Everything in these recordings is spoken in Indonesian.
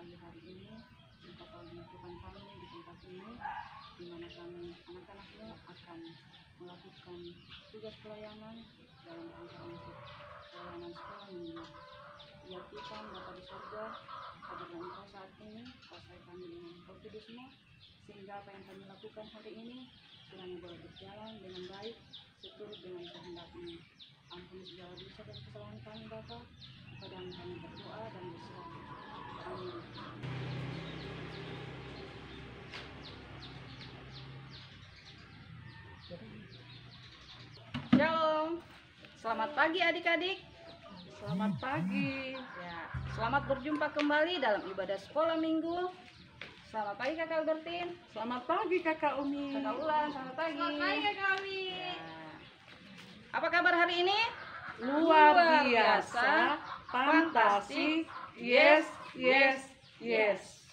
pagi hari ini Engkau telah menyatukan kami di tempat ini, di mana kami anak-anakmu akan melakukan tugas pelayanan dalam rangka untuk pelayanan sekolah minggu. Ya Tuhan Bapa di surga, hadirlah Engkau saat ini, kuasai kami dengan Roh Kudus-Mu, sehingga apa yang kami lakukan hari ini kiranya boleh berjalan dengan baik seturut dengan kehendak-Mu. Ampuni segala dosa dan kesalahan kami Bapa, kepada-Mu kami berdoa dan berserah. Amin. Shalom, selamat pagi adik-adik. Selamat pagi. Ya, selamat berjumpa kembali dalam ibadah sekolah minggu. Selamat pagi Kakak Albertin. Selamat pagi Kakak Umi. Kakak Ulan, selamat pagi. Selamat pagi Kakak Umi. Ya. Apa kabar hari ini? Luar biasa, fantastik, yes, yes, yes.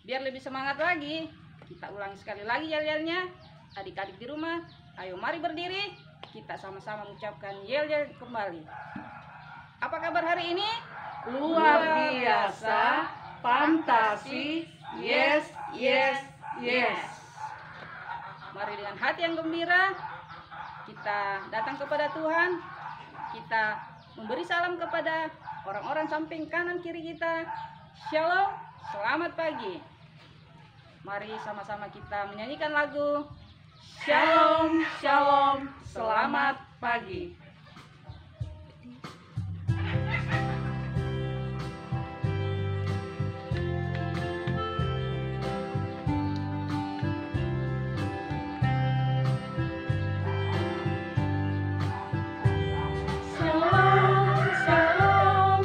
Biar lebih semangat lagi, kita ulangi sekali lagi yel-yelnya. Adik-adik di rumah, ayo mari berdiri. Kita sama-sama mengucapkan yel-yel kembali. Apa kabar hari ini? Luar biasa, fantastik, yes, yes, yes. Mari dengan hati yang gembira kita datang kepada Tuhan. Kita memberi salam kepada orang-orang samping kanan kiri kita. Shalom, selamat pagi. Mari sama-sama kita menyanyikan lagu Shalom, shalom, selamat pagi. Shalom, shalom,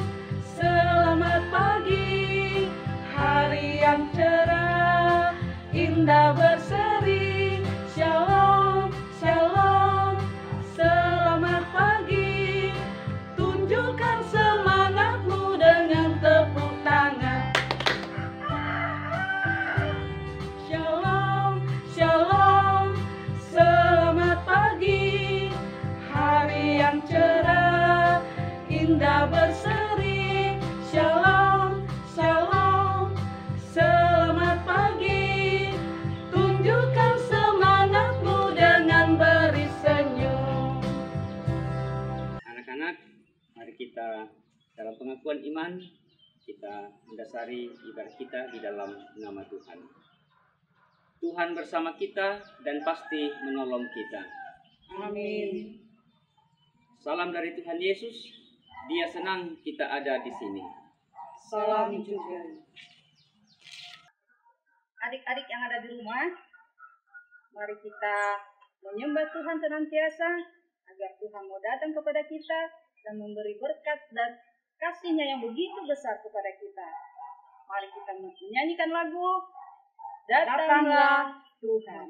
selamat pagi. Hari yang cerah, indah berseri. Shalom, shalom, selamat pagi. Tunjukkan semangatmu dengan tepuk tangan. Shalom, shalom, selamat pagi. Hari yang cerah, indah berseri. Shalom, shalom, selamat pagi. Tunjukkan semangatmu dengan beri senyum. Anak-anak, mari kita dalam pengakuan iman, kita mendasari ibadah kita di dalam nama Tuhan. Tuhan bersama kita dan pasti menolong kita. Amin. Salam dari Tuhan Yesus, Dia senang kita ada di sini. Salam juga. adik-adik yang ada di rumah. Mari kita menyembah Tuhan senantiasa agar Tuhan mau datang kepada kita dan memberi berkat dan kasih-Nya yang begitu besar kepada kita. Mari kita menyanyikan lagu Datanglah Tuhan.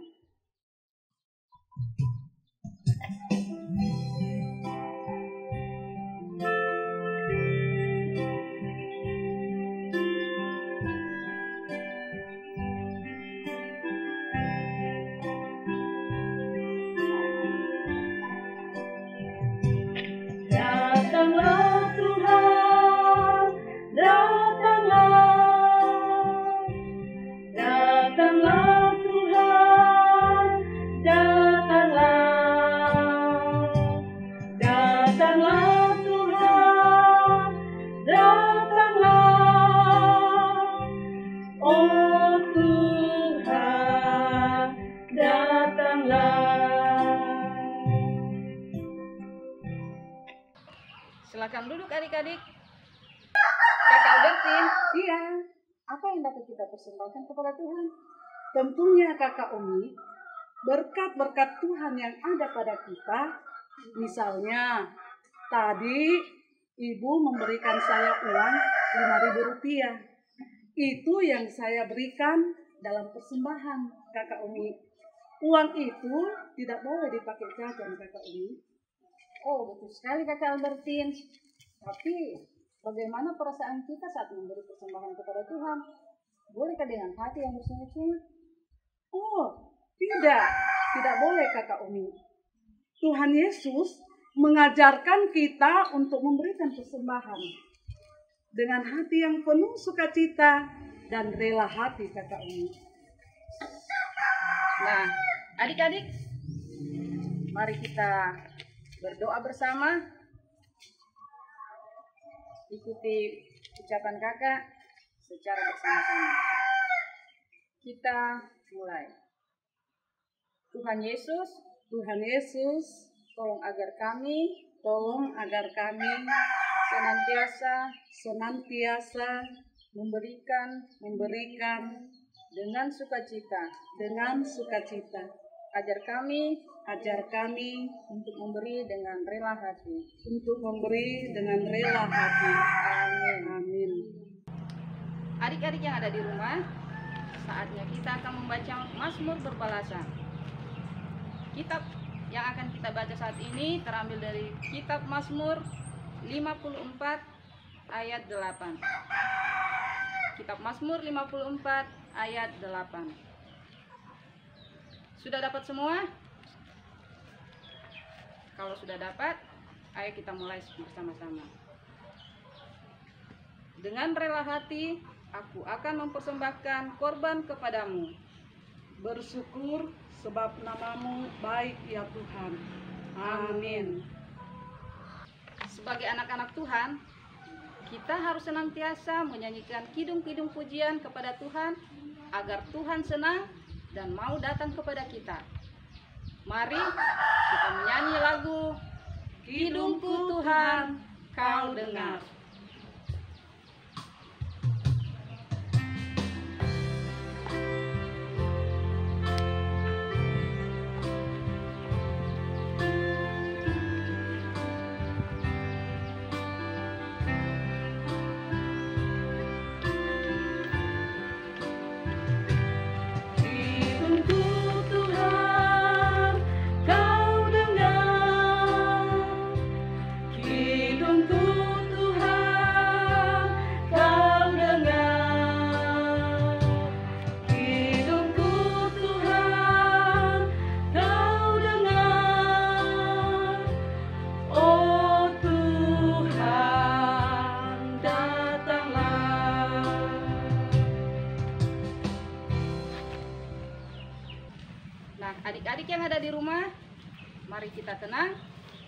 Datanglah Tuhan, datanglah. Datanglah Tuhan, datanglah. Datanglah Tuhan, datanglah. Oh Tuhan, datanglah. Silakan duduk adik-adik. Kakak Albertin, Iya, apa yang dapat kita persembahkan kepada Tuhan? tentunya Kakak Umi, berkat-berkat Tuhan yang ada pada kita. Misalnya, tadi Ibu memberikan saya uang Rp5.000. Itu yang saya berikan dalam persembahan Kakak Umi. Uang itu tidak boleh dipakai jajan Kakak Umi. Oh, betul sekali Kakak Albertin. Tapi bagaimana perasaan kita saat memberi persembahan kepada Tuhan? Bolehkah dengan hati yang bersungguh-sungguh? Oh, tidak boleh Kakak Umi. Tuhan Yesus mengajarkan kita untuk memberikan persembahan. dengan hati yang penuh sukacita dan rela hati Kakak Umi. Nah, adik-adik, mari kita berdoa bersama. Ikuti ucapan kakak secara bersama-sama. Kita mulai. Tuhan Yesus, tolong agar kami senantiasa memberikan dengan sukacita. Ajar kami untuk memberi dengan rela hati. Amin. Adik-adik yang ada di rumah, saatnya kita akan membaca Mazmur berbalasan. Kitab yang akan kita baca saat ini terambil dari kitab Mazmur 54 ayat 8. Kitab Mazmur 54 ayat 8. Sudah dapat semua? Kalau sudah dapat, ayo kita mulai bersama-sama. Dengan rela hati, aku akan mempersembahkan korban kepadamu. Bersyukur sebab namamu baik ya Tuhan. Amin. Sebagai anak-anak Tuhan, kita harus senantiasa menyanyikan kidung-kidung pujian kepada Tuhan agar Tuhan senang dan mau datang kepada kita. Mari kita menyanyi lagu Kidungku Tuhan, Kau dengar. Adik-adik yang ada di rumah, mari kita tenang.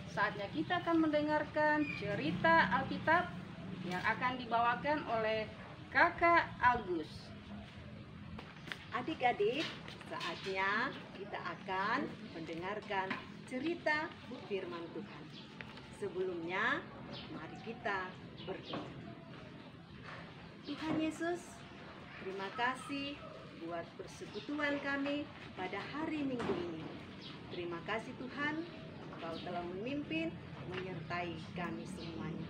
Saatnya kita akan mendengarkan cerita Alkitab yang akan dibawakan oleh Kakak Agus. Adik-adik, saatnya kita akan mendengarkan cerita firman Tuhan. Sebelumnya, mari kita berdoa. Tuhan Yesus, terima kasih buat persekutuan kami pada hari Minggu ini. Terima kasih Tuhan, Engkau telah memimpin, menyertai kami semuanya.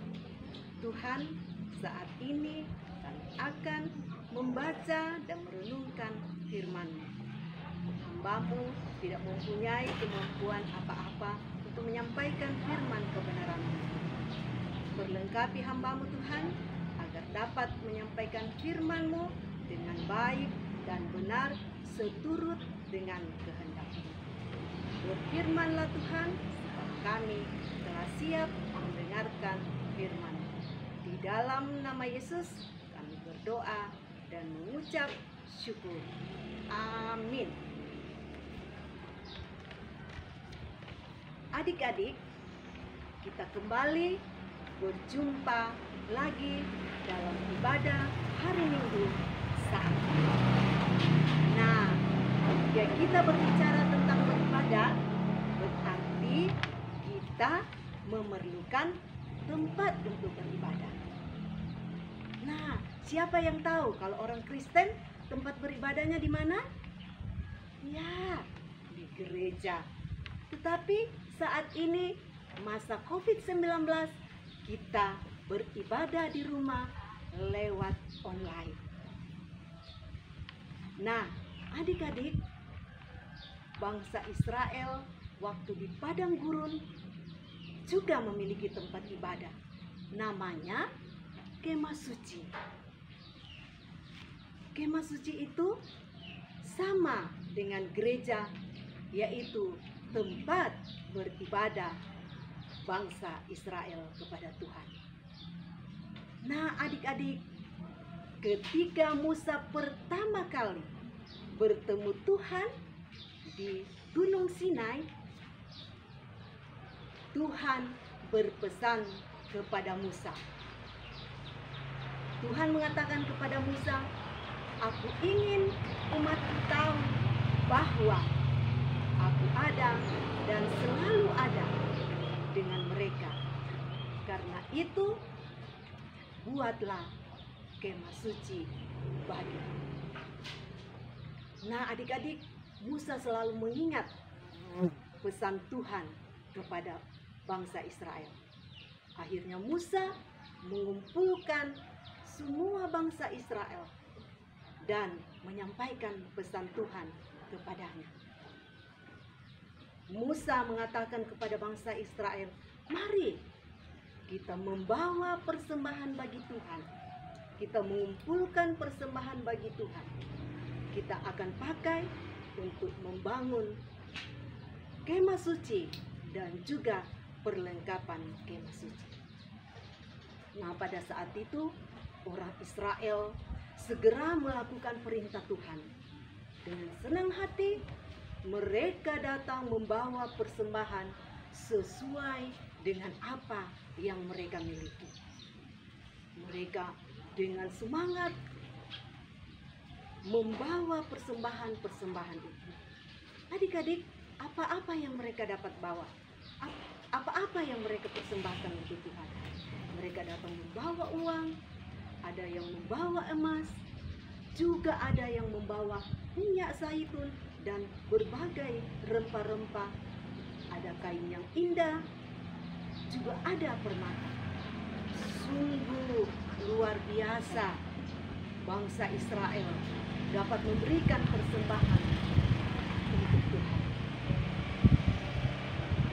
Tuhan, saat ini kami akan membaca dan merenungkan firman-Mu. Hamba-Mu tidak mempunyai kemampuan apa-apa untuk menyampaikan firman kebenaran-Mu. Berlengkapi hamba-Mu Tuhan, agar dapat menyampaikan firman-Mu dengan baik dan benar seturut dengan kehendak-Mu. Berfirmanlah Tuhan, sebab kami telah siap mendengarkan firman-Mu. Di dalam nama Yesus kami berdoa dan mengucap syukur. Amin. Adik-adik, kita kembali berjumpa lagi dalam ibadah hari Minggu saat ini. Nah, jika kita berbicara tentang beribadah, berarti kita memerlukan tempat untuk beribadah. Nah, siapa yang tahu kalau orang Kristen tempat beribadahnya di mana? Ya, di gereja. Tetapi saat ini masa COVID-19, kita beribadah di rumah lewat online. Nah, adik-adik, bangsa Israel waktu di padang gurun juga memiliki tempat ibadah. Namanya Kemah Suci. Kemah Suci itu sama dengan gereja, yaitu tempat beribadah bangsa Israel kepada Tuhan. Nah, adik-adik, ketika Musa pertama kali bertemu Tuhan di Gunung Sinai, Tuhan berpesan kepada Musa. Tuhan mengatakan kepada Musa, "Aku ingin umatku tahu bahwa aku ada dan selalu ada dengan mereka. Karena itu, buatlah kemah suci bagiku." Nah, adik-adik, Musa selalu mengingat pesan Tuhan kepada bangsa Israel. Akhirnya Musa mengumpulkan semua bangsa Israel dan menyampaikan pesan Tuhan kepadanya. Musa mengatakan kepada bangsa Israel, "Mari kita membawa persembahan bagi Tuhan. Kita mengumpulkan persembahan bagi Tuhan. Kita akan pakai untuk membangun kemah suci dan juga perlengkapan kemah suci." Nah, pada saat itu orang Israel segera melakukan perintah Tuhan. Dengan senang hati mereka datang membawa persembahan sesuai dengan apa yang mereka miliki. Mereka dengan semangat membawa persembahan-persembahan itu. Adik-adik, apa-apa yang mereka dapat bawa? Apa-apa yang mereka persembahkan untuk Tuhan? Mereka datang membawa uang, ada yang membawa emas, juga ada yang membawa minyak zaitun dan berbagai rempah-rempah. Ada kain yang indah, juga ada permata. Sungguh luar biasa bangsa Israel dapat memberikan persembahan untuk Tuhan.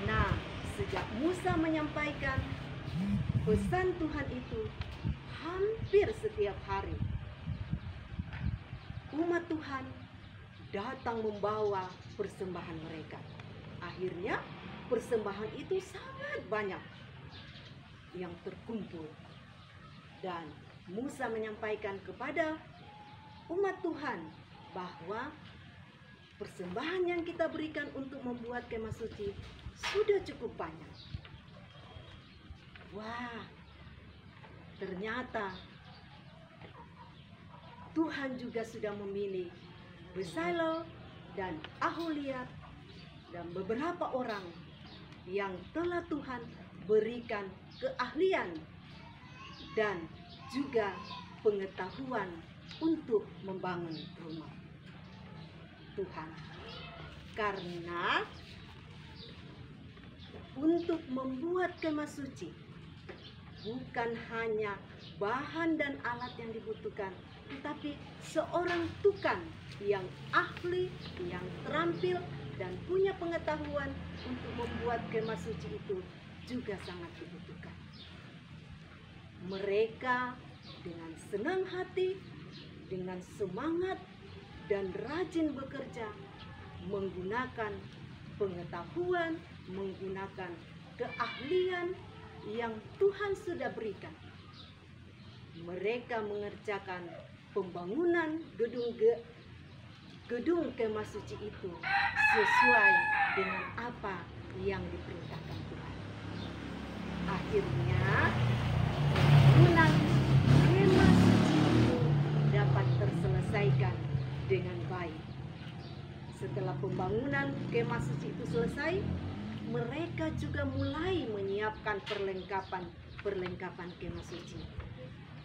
Nah, sejak Musa menyampaikan pesan Tuhan itu, hampir setiap hari umat Tuhan datang membawa persembahan mereka. Akhirnya persembahan itu sangat banyak yang terkumpul. Dan Musa menyampaikan kepada umat Tuhan bahwa persembahan yang kita berikan untuk membuat kemah suci sudah cukup banyak. Wah, ternyata Tuhan juga sudah memilih Bezalel dan Aholiab dan beberapa orang yang telah Tuhan berikan keahlian dan juga pengetahuan untuk membangun rumah Tuhan. Karena untuk membuat kemah suci bukan hanya bahan dan alat yang dibutuhkan, tetapi seorang tukang yang ahli, yang terampil, dan punya pengetahuan untuk membuat kemah suci itu juga sangat dibutuhkan. Mereka dengan senang hati, dengan semangat, dan rajin bekerja, menggunakan pengetahuan, menggunakan keahlian yang Tuhan sudah berikan. Mereka mengerjakan pembangunan gedung kemah suci itu sesuai dengan apa yang diperintahkan Tuhan. Akhirnya pembangunan kemah suci itu dapat terselesaikan dengan baik. Setelah pembangunan kemah suci itu selesai, mereka juga mulai menyiapkan perlengkapan kemah suci.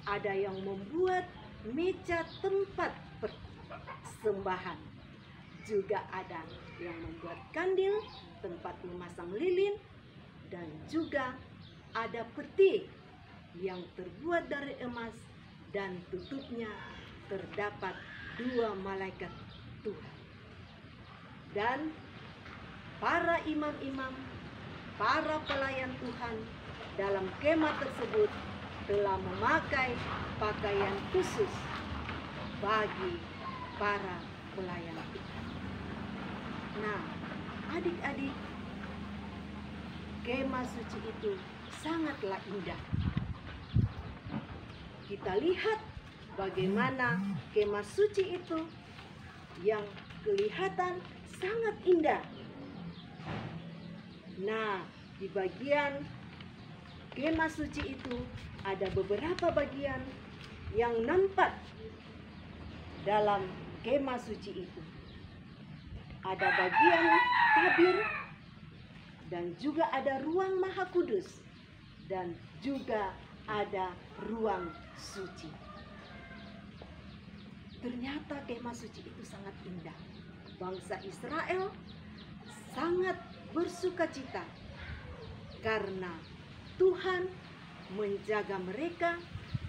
Ada yang membuat meja tempat persembahan, juga ada yang membuat kandil, tempat memasang lilin, dan juga ada peti yang terbuat dari emas dan tutupnya terdapat 2 malaikat Tuhan. Dan para imam-imam, para pelayan Tuhan dalam kemah tersebut telah memakai pakaian khusus bagi para pelayan Tuhan. Nah, adik-adik, kemah suci itu sangatlah indah. kita lihat bagaimana kemah suci itu yang kelihatan sangat indah. Nah, di bagian kemah suci itu ada beberapa bagian yang nampak dalam kemah suci itu. Ada bagian tabir dan juga ada ruang maha kudus dan juga ada ruang suci. Ternyata kemah suci itu sangat indah. Bangsa Israel sangat bersukacita karena Tuhan menjaga mereka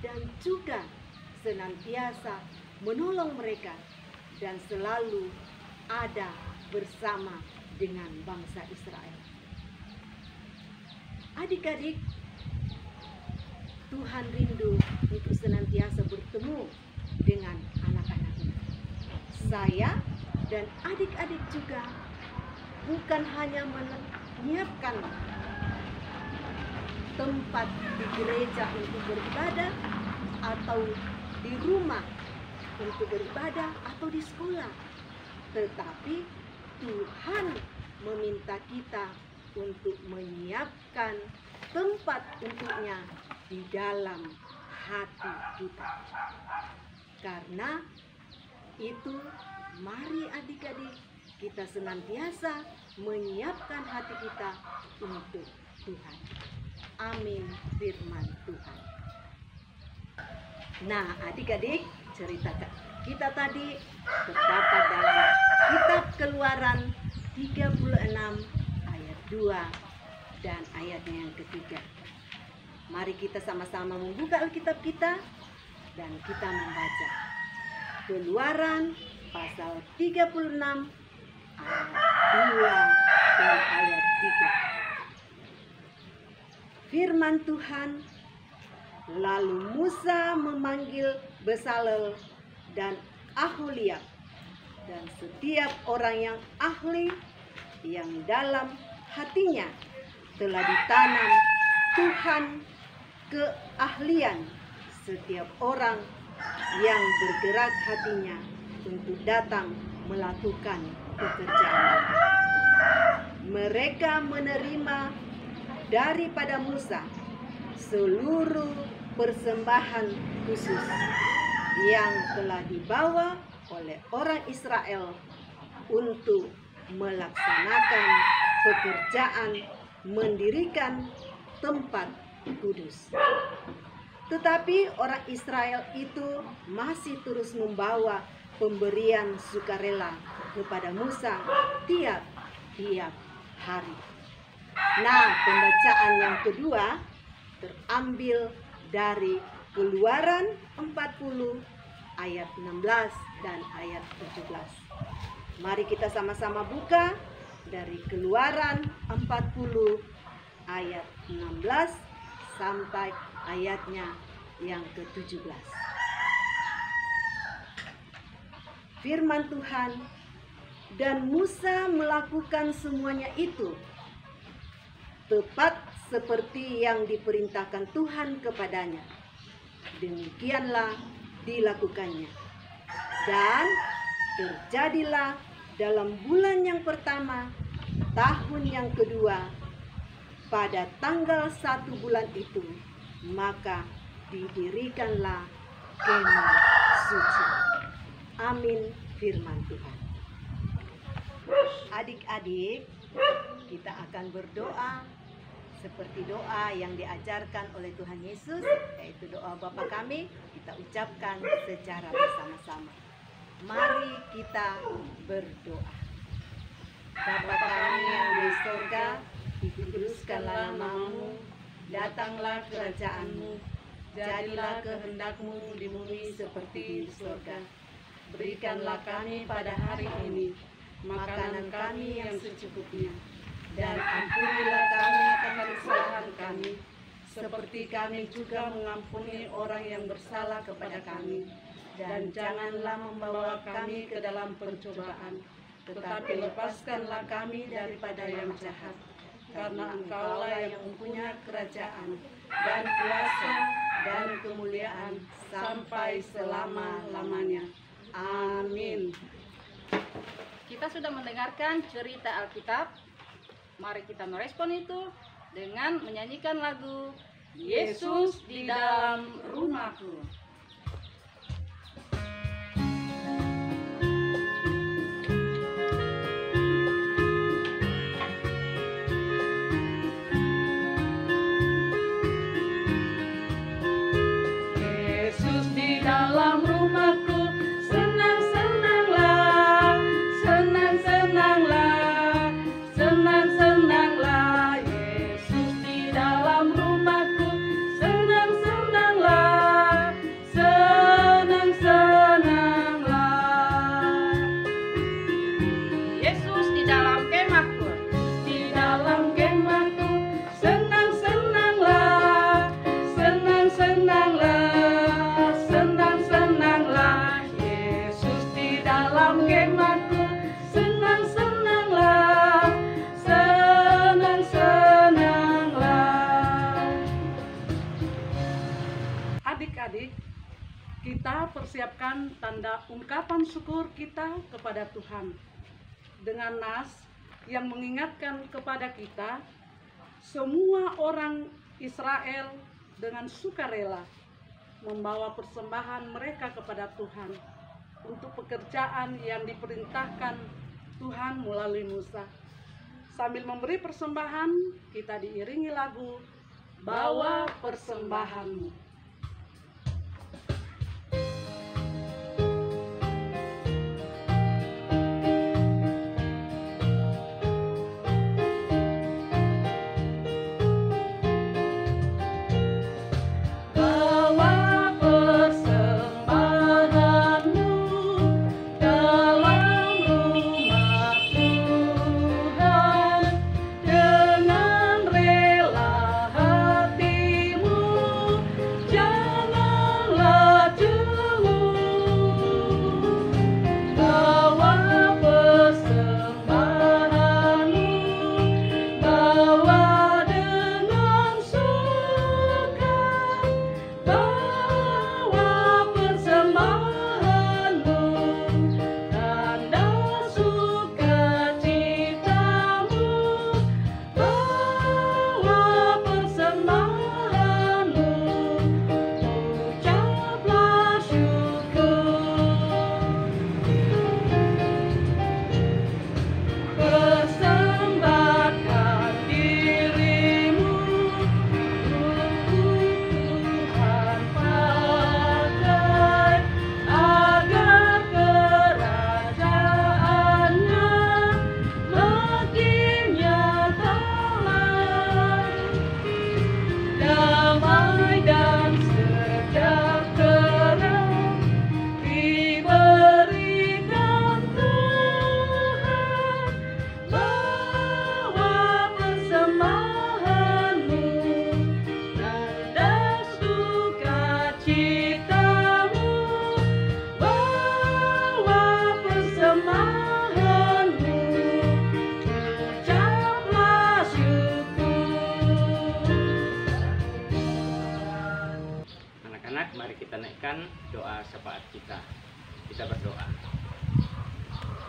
dan juga senantiasa menolong mereka dan selalu ada bersama dengan bangsa Israel. Adik-adik, Tuhan rindu untuk senantiasa bertemu dengan anak-anaknya. Saya dan adik-adik juga bukan hanya menyiapkan tempat di gereja untuk beribadah atau di rumah untuk beribadah atau di sekolah, tetapi Tuhan meminta kita untuk menyiapkan tempat untuknya di dalam hati kita. Karena itu, mari adik-adik kita senantiasa menyiapkan hati kita untuk Tuhan. Amin, firman Tuhan. Nah, adik-adik, cerita kita tadi terdapat dalam kitab Keluaran 36 ayat 2 dan ayatnya yang ketiga. Mari kita sama-sama membuka Alkitab kita dan kita membaca. Keluaran pasal 36 ayat 2 dan ayat 3. Firman Tuhan, lalu Musa memanggil Bezalel dan Aholiab dan setiap orang yang ahli yang dalam hatinya telah ditanam Tuhan keahlian, setiap orang yang bergerak hatinya untuk datang melakukan pekerjaan. Mereka menerima daripada Musa seluruh persembahan khusus yang telah dibawa oleh orang Israel untuk melaksanakan pekerjaan mendirikan tempat kudus. Tetapi orang Israel itu masih terus membawa pemberian sukarela kepada Musa tiap hari. Nah, pembacaan yang kedua terambil dari Keluaran 40 ayat 16 dan ayat 17. Mari kita sama-sama buka dari Keluaran 40 ayat 16 sampai ayatnya yang ke-17. Firman Tuhan, dan Musa melakukan semuanya itu tepat seperti yang diperintahkan Tuhan kepadanya. Demikianlah dilakukannya. Dan terjadilah dalam bulan yang pertama, tahun yang kedua, pada tanggal 1 bulan itu, maka didirikanlah kemah suci. Amin, firman Tuhan. Adik-adik, kita akan berdoa seperti doa yang diajarkan oleh Tuhan Yesus, yaitu doa Bapa kami, kita ucapkan secara bersama-sama. Mari kita berdoa. Bapa kami yang di surga, dikuduskanlah namamu, datanglah kerajaanmu, jadilah kehendakmu di bumi seperti di surga. Berikanlah kami pada hari ini makanan kami yang secukupnya, dan ampunilah kami akan kesalahan kami, seperti kami juga mengampuni orang yang bersalah kepada kami. Dan janganlah membawa kami ke dalam pencobaan, tetapi lepaskanlah kami daripada yang jahat. Karena Engkaulah yang mempunyai kerajaan, dan kuasa, dan kemuliaan sampai selama-lamanya. Amin. Kita sudah mendengarkan cerita Alkitab. Mari kita merespon itu dengan menyanyikan lagu Yesus di dalam rumahku. Yesus di dalam rumahku, senang-senanglah, senang-senanglah, senang-senanglah. Yesus di dalam rumahku, senang-senanglah, senang-senanglah. Yesus di dalam kemahku. Di dalam kemahku, senang-senanglah, senang-senanglah, senang-senanglah. Yesus di dalam kemahku, senang-senanglah, senang-senanglah. Adik-adik, kita persiapkan tanda ungkapan syukur kita kepada Tuhan dengan nas yang mengingatkan kepada kita, semua orang Israel dengan sukarela membawa persembahan mereka kepada Tuhan untuk pekerjaan yang diperintahkan Tuhan melalui Musa. Sambil memberi persembahan, kita diiringi lagu Bawa Persembahanmu. Bawa persembahanmu dalam rumah Tuhan, dengan rela hatimu, janganlah cemburu. Bawa persembahanmu, bawa dengan suka. Bawa persembahanmu, tanda sukacitamu. Bawa persembahanmu, ucaplah syukur. Persembahkan dirimu untuk Tuhan pakai, agar kerajaannya makin nyatalah. Damai dan sejahtera diberikan Tuhan. Bawa persembahanmu, tanda sukacitamu. Bawa persembahanmu, ucaplah syukur. Anak-anak, mari kita naikkan doa syafaat kita. Kita berdoa.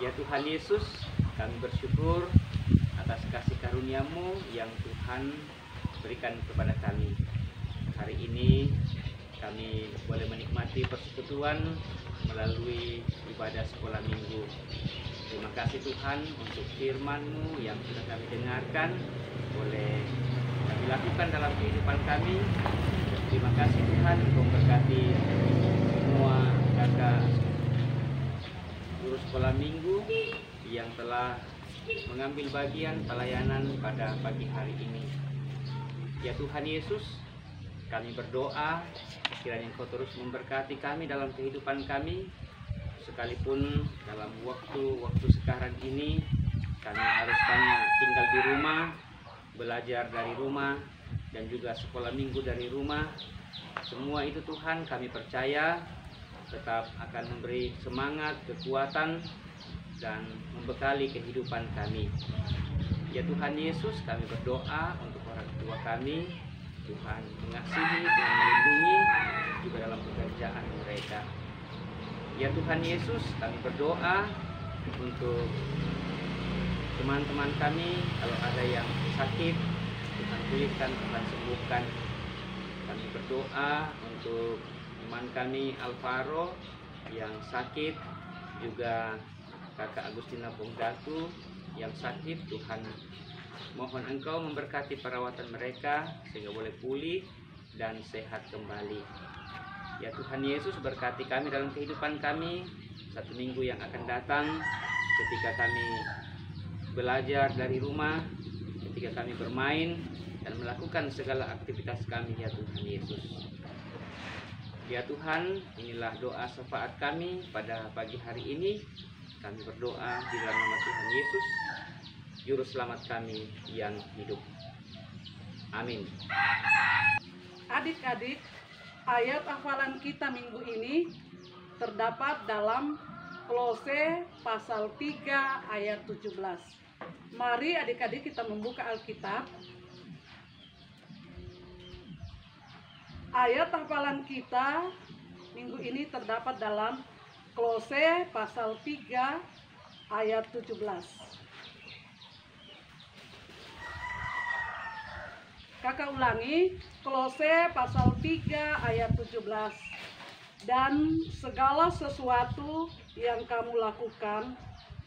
Ya Tuhan Yesus, kami bersyukur atas kasih karunia-Mu yang Tuhan berikan kepada kami. Hari ini kami boleh menikmati persekutuan melalui ibadah sekolah minggu. Terima kasih Tuhan untuk firman-Mu yang sudah kami dengarkan, boleh kami lakukan dalam kehidupan kami. Terima kasih Tuhan, Engkau berkati semua kakak guru sekolah minggu yang telah mengambil bagian pelayanan pada pagi hari ini. Ya Tuhan Yesus, kami berdoa kiranya Engkau terus memberkati kami dalam kehidupan kami, sekalipun dalam waktu sekarang ini kami harus banyak tinggal di rumah, belajar dari rumah, dan juga sekolah minggu dari rumah. Semua itu Tuhan kami percaya tetap akan memberi semangat, kekuatan, dan membekali kehidupan kami. Ya Tuhan Yesus, kami berdoa untuk orang tua kami. Tuhan mengasihi, Tuhan melindungi, pekerjaan mereka. Ya Tuhan Yesus, kami berdoa untuk teman-teman kami, kalau ada yang sakit, Tuhan pulihkan, Tuhan sembuhkan. Kami berdoa untuk teman kami Alvaro yang sakit, juga Kakak Agustina Ponggatu yang sakit. Tuhan, mohon Engkau memberkati perawatan mereka sehingga boleh pulih dan sehat kembali. Ya Tuhan Yesus, berkati kami dalam kehidupan kami satu minggu yang akan datang, ketika kami belajar dari rumah, ketika kami bermain dan melakukan segala aktivitas kami, ya Tuhan Yesus. Ya Tuhan, inilah doa syafaat kami pada pagi hari ini. Kami berdoa di dalam nama Tuhan Yesus, Juru Selamat kami yang hidup. Amin. Adik-adik, ayat hafalan kita minggu ini terdapat dalam Kolose pasal 3 ayat 17. Mari adik-adik kita membuka Alkitab. Ayat hafalan kita minggu ini terdapat dalam Kolose pasal 3 ayat 17. Kakak ulangi, Kolose pasal 3 ayat 17. Dan segala sesuatu yang kamu lakukan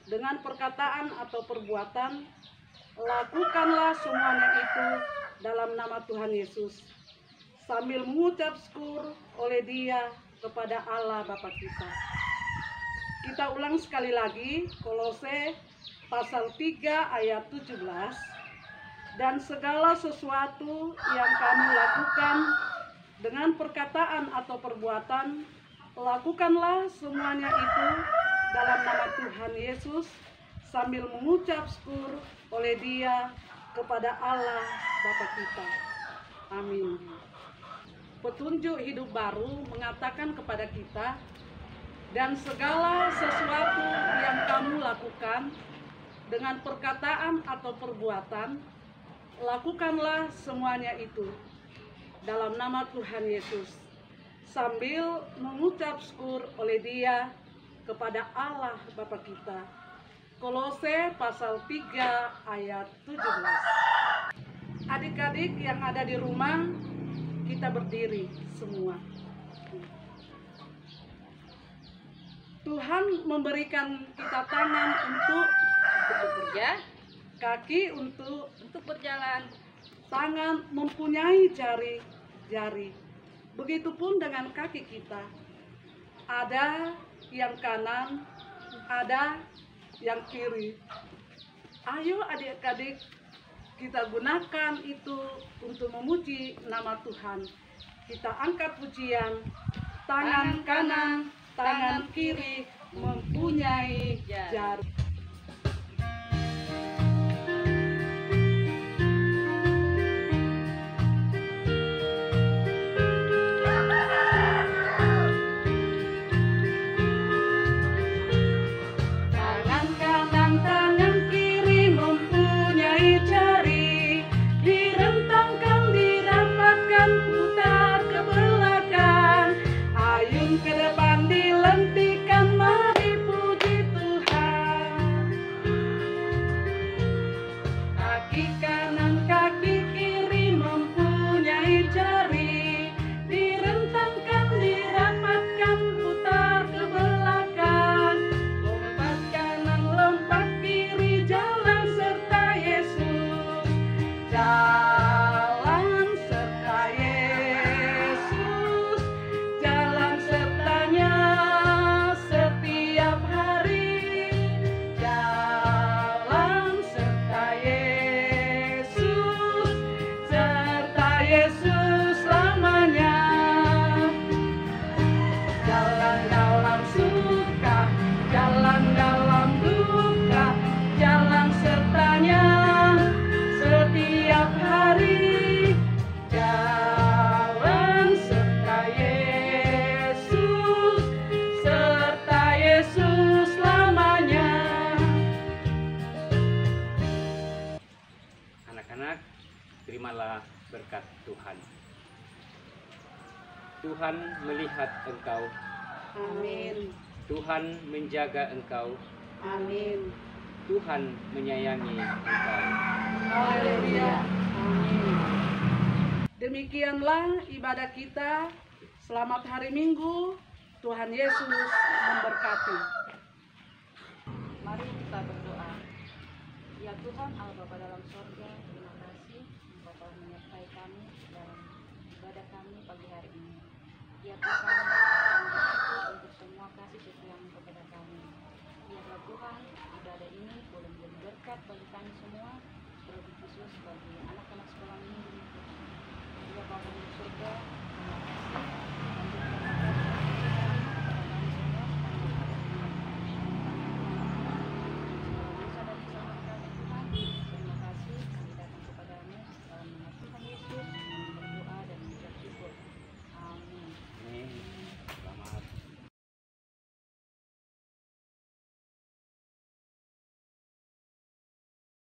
dengan perkataan atau perbuatan, lakukanlah semuanya itu dalam nama Tuhan Yesus, sambil mengucap syukur oleh Dia kepada Allah Bapa kita. Kita ulang sekali lagi, Kolose pasal 3 ayat 17. Dan segala sesuatu yang kamu lakukan dengan perkataan atau perbuatan, lakukanlah semuanya itu dalam nama Tuhan Yesus, sambil mengucap syukur oleh Dia kepada Allah Bapa kita. Amin. Petunjuk hidup baru mengatakan kepada kita, dan segala sesuatu yang kamu lakukan dengan perkataan atau perbuatan, lakukanlah semuanya itu dalam nama Tuhan Yesus, sambil mengucap syukur oleh Dia kepada Allah Bapa kita. Kolose pasal 3 ayat 17. Adik-adik yang ada di rumah, kita berdiri semua. Tuhan memberikan kita tangan untuk bekerja, kaki untuk berjalan, tangan mempunyai jari-jari. Begitupun dengan kaki kita. Ada yang kanan, ada yang kiri. Ayo adik-adik, kita gunakan itu untuk memuji nama Tuhan. Kita angkat pujian, tangan kanan, tangan kiri mempunyai jari. Ke depan dilentikan, mari puji Tuhan. Tuhan melihat engkau, Amin. Tuhan menjaga engkau, Amin. Tuhan menyayangi engkau. Haleluya. Amin. Demikianlah ibadah kita. Selamat hari Minggu. Tuhan Yesus memberkati. Mari kita berdoa. Ya Tuhan Allah Bapa dalam sorga, terima kasih Engkau telah menyertai kami dalam ibadah kami pagi hari ini. Ya Tuhan, kami bersyukur untuk semua kasih sayang kepada kami. Biarlah Tuhan, ibadah ini boleh menjadi berkat bagi kami semua, terlebih khusus bagi anak-anak sekolah minggu. Ya Bapa di surga,